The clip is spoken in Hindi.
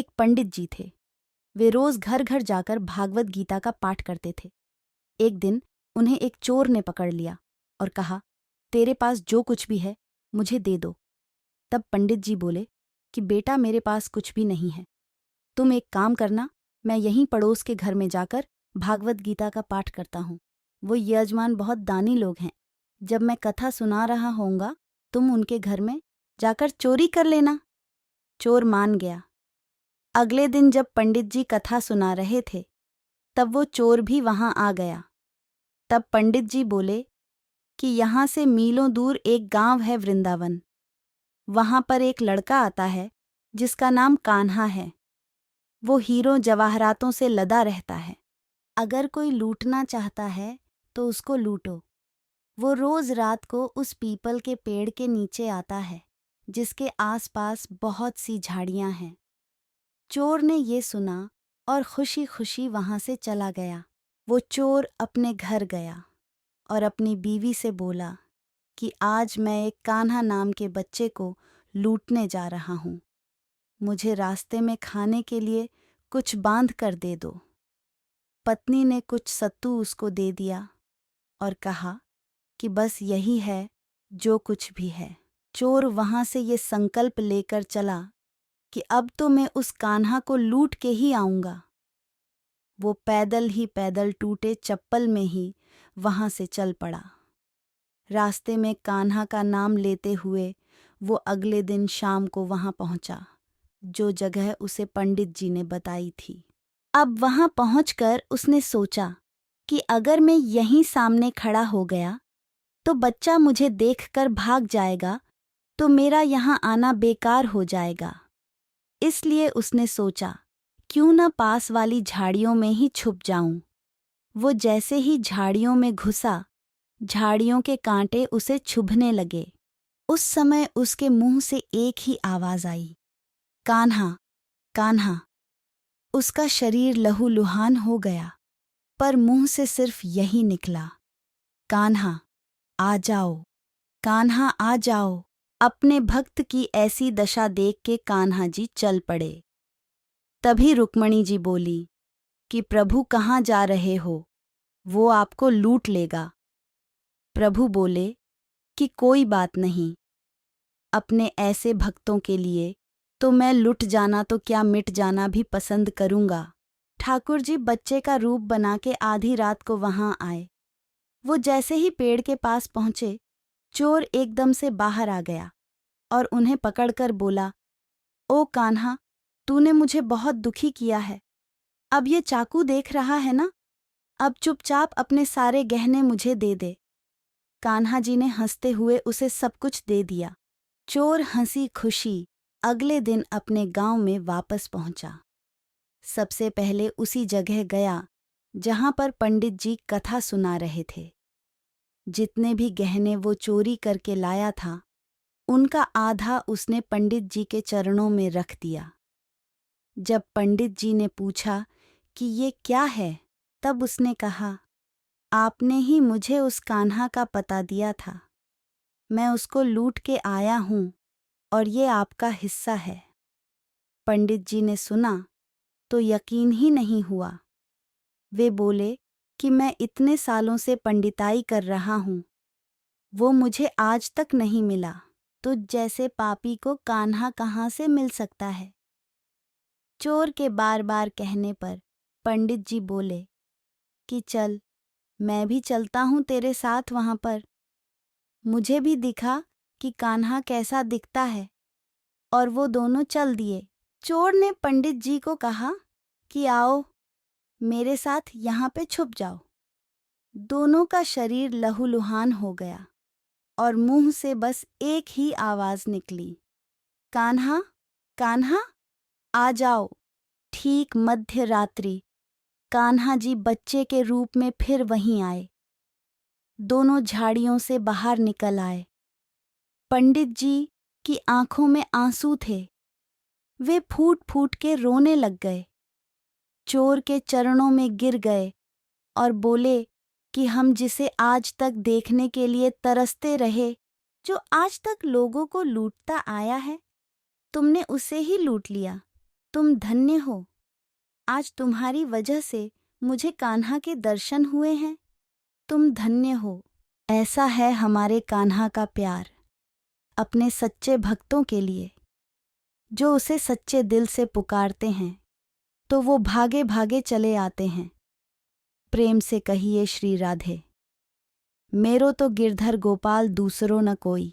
एक पंडित जी थे। वे रोज घर घर जाकर भागवत गीता का पाठ करते थे। एक दिन उन्हें एक चोर ने पकड़ लिया और कहा, तेरे पास जो कुछ भी है मुझे दे दो। तब पंडित जी बोले कि बेटा, मेरे पास कुछ भी नहीं है। तुम एक काम करना, मैं यहीं पड़ोस के घर में जाकर भागवत गीता का पाठ करता हूँ। वो यजमान बहुत दानी लोग हैं। जब मैं कथा सुना रहा होऊंगा तुम उनके घर में जाकर चोरी कर लेना। चोर मान गया। अगले दिन जब पंडित जी कथा सुना रहे थे तब वो चोर भी वहां आ गया। तब पंडित जी बोले कि यहाँ से मीलों दूर एक गांव है वृंदावन। वहां पर एक लड़का आता है जिसका नाम कान्हा है। वो हीरों जवाहरातों से लदा रहता है। अगर कोई लूटना चाहता है तो उसको लूटो। वो रोज रात को उस पीपल के पेड़ के नीचे आता है जिसके आसपास बहुत सी झाड़ियां हैं। चोर ने ये सुना और खुशी खुशी वहां से चला गया। वो चोर अपने घर गया और अपनी बीवी से बोला कि आज मैं एक कान्हा नाम के बच्चे को लूटने जा रहा हूँ। मुझे रास्ते में खाने के लिए कुछ बांध कर दे दो। पत्नी ने कुछ सत्तू उसको दे दिया और कहा कि बस यही है जो कुछ भी है। चोर वहां से ये संकल्प लेकर चला कि अब तो मैं उस कान्हा को लूट के ही आऊंगा। वो पैदल ही पैदल टूटे चप्पल में ही वहां से चल पड़ा। रास्ते में कान्हा का नाम लेते हुए वो अगले दिन शाम को वहां पहुंचा जो जगह उसे पंडित जी ने बताई थी। अब वहां पहुंचकर उसने सोचा कि अगर मैं यहीं सामने खड़ा हो गया तो बच्चा मुझे देखकर भाग जाएगा, तो मेरा यहाँ आना बेकार हो जाएगा। इसलिए उसने सोचा क्यों न पास वाली झाड़ियों में ही छुप जाऊं। वो जैसे ही झाड़ियों में घुसा, झाड़ियों के कांटे उसे चुभने लगे। उस समय उसके मुंह से एक ही आवाज आई, कान्हा, कान्हा। उसका शरीर लहूलुहान हो गया, पर मुंह से सिर्फ यही निकला, कान्हा आ जाओ, कान्हा आ जाओ। अपने भक्त की ऐसी दशा देख के कान्हा जी चल पड़े। तभी रुक्मणी जी बोली कि प्रभु कहाँ जा रहे हो, वो आपको लूट लेगा। प्रभु बोले कि कोई बात नहीं, अपने ऐसे भक्तों के लिए तो मैं लुट जाना तो क्या मिट जाना भी पसंद करूंगा। ठाकुर जी बच्चे का रूप बना के आधी रात को वहां आए। वो जैसे ही पेड़ के पास पहुंचे, चोर एकदम से बाहर आ गया और उन्हें पकड़कर बोला, ओ कान्हा, तूने मुझे बहुत दुखी किया है। अब ये चाकू देख रहा है ना, अब चुपचाप अपने सारे गहने मुझे दे दे। कान्हा जी ने हंसते हुए उसे सब कुछ दे दिया। चोर हंसी खुशी अगले दिन अपने गांव में वापस पहुंचा। सबसे पहले उसी जगह गया जहां पर पंडित जी कथा सुना रहे थे। जितने भी गहने वो चोरी करके लाया था, उनका आधा उसने पंडित जी के चरणों में रख दिया। जब पंडित जी ने पूछा कि ये क्या है, तब उसने कहा, आपने ही मुझे उस कान्हा का पता दिया था। मैं उसको लूट के आया हूं और ये आपका हिस्सा है। पंडित जी ने सुना तो यकीन ही नहीं हुआ। वे बोले कि मैं इतने सालों से पंडिताई कर रहा हूं, वो मुझे आज तक नहीं मिला, तो जैसे पापी को कान्हा कहाँ से मिल सकता है। चोर के बार बार कहने पर पंडित जी बोले कि चल, मैं भी चलता हूँ तेरे साथ वहां पर। मुझे भी दिखा कि कान्हा कैसा दिखता है। और वो दोनों चल दिए। चोर ने पंडित जी को कहा कि आओ, मेरे साथ यहाँ पे छुप जाओ। दोनों का शरीर लहूलुहान हो गया और मुंह से बस एक ही आवाज निकली, कान्हा, कान्हा आ जाओ। ठीक मध्य रात्रि कान्हा जी बच्चे के रूप में फिर वहीं आए। दोनों झाड़ियों से बाहर निकल आए। पंडित जी की आंखों में आंसू थे। वे फूट फूट के रोने लग गए। चोर के चरणों में गिर गए और बोले कि हम जिसे आज तक देखने के लिए तरसते रहे, जो आज तक लोगों को लूटता आया है, तुमने उसे ही लूट लिया। तुम धन्य हो। आज तुम्हारी वजह से मुझे कान्हा के दर्शन हुए हैं। तुम धन्य हो। ऐसा है हमारे कान्हा का प्यार अपने सच्चे भक्तों के लिए, जो उसे सच्चे दिल से पुकारते हैं तो वो भागे भागे चले आते हैं। प्रेम से कहिए श्री राधे। मेरो तो गिरधर गोपाल दूसरो न कोई।